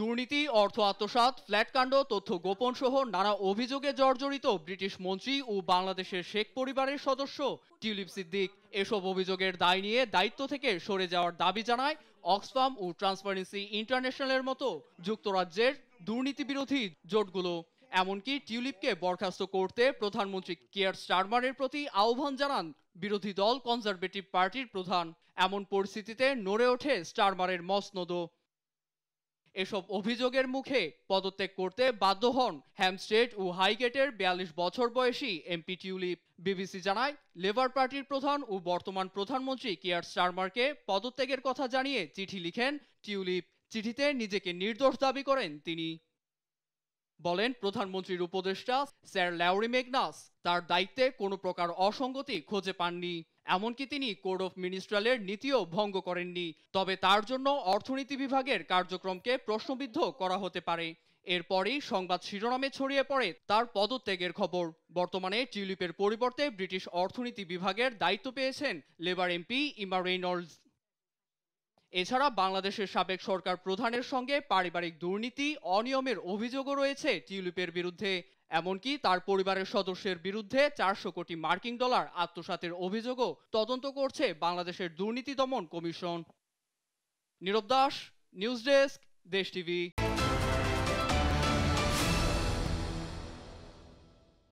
দুর্নীতি, অর্থ আত্মসাৎ, ফ্ল্যাটকাণ্ড, তথ্য গোপন সহ নানা অভিযোগে জর্জরিত ব্রিটিশ মন্ত্রী ও বাংলাদেশের শেখ পরিবারের সদস্য টিউলিপ সিদ্দিক এসব অভিযোগের দায় নিয়ে দায়িত্ব থেকে সরে যাওয়ার দাবি জানায় অক্সফাম ও ট্রান্সপারেন্সি ইন্টারন্যাশনালের মতো যুক্তরাজ্যের দুর্নীতি বিরোধী জোটগুলো। এমনকি টিউলিপকে বরখাস্ত করতে প্রধানমন্ত্রী কিয়ার স্টারমারের প্রতি আহ্বান জানান বিরোধী দল কনজারভেটিভ পার্টির প্রধান। এমন পরিস্থিতিতে নড়ে ওঠে স্টারমারের মসনদও। এসব অভিযোগের মুখে পদত্যাগ করতে বাধ্য হন হ্যামস্টেড ও হাইগেটের ৪২ বছর বয়সী এমপি টিউলিপ। বিবিসি জানায়, লেবার পার্টির প্রধান ও বর্তমান প্রধানমন্ত্রী কিয়ার স্টারমারকে পদত্যাগের কথা জানিয়ে চিঠি লিখেন টিউলিপ। চিঠিতে নিজেকে নির্দোষ দাবি করেন তিনি। বলেন, প্রধানমন্ত্রীর উপদেষ্টা স্যার ল্যাওরি ম্যাগনাস তার দায়িত্বে কোনো প্রকার অসঙ্গতি খুঁজে পাননি। এমনকি তিনি কোড অফ মিনিস্ট্রালের নীতিও ভঙ্গ করেননি। তবে তার জন্য অর্থনীতি বিভাগের কার্যক্রমকে প্রশ্নবিদ্ধ করা হতে পারে। এরপরই সংবাদ শিরোনামে ছড়িয়ে পড়ে তার পদত্যাগের খবর। বর্তমানে টিউলিপের পরিবর্তে ব্রিটিশ অর্থনীতি বিভাগের দায়িত্ব পেয়েছেন লেবার এমপি ইমা রেইনল্ডস। এছাড়া বাংলাদেশের সাবেক সরকার প্রধানের সঙ্গে পারিবারিক দুর্নীতি, অনিয়মের অভিযোগও রয়েছে টিউলিপের বিরুদ্ধে। এমনকি তার পরিবারের সদস্যের বিরুদ্ধে ৪০০ কোটি মার্কিন ডলার আত্মসাতের অভিযোগও তদন্ত করছে বাংলাদেশের দুর্নীতি দমন কমিশন। নীরব দাস, নিউজ ডেস্ক, দেশ টিভি।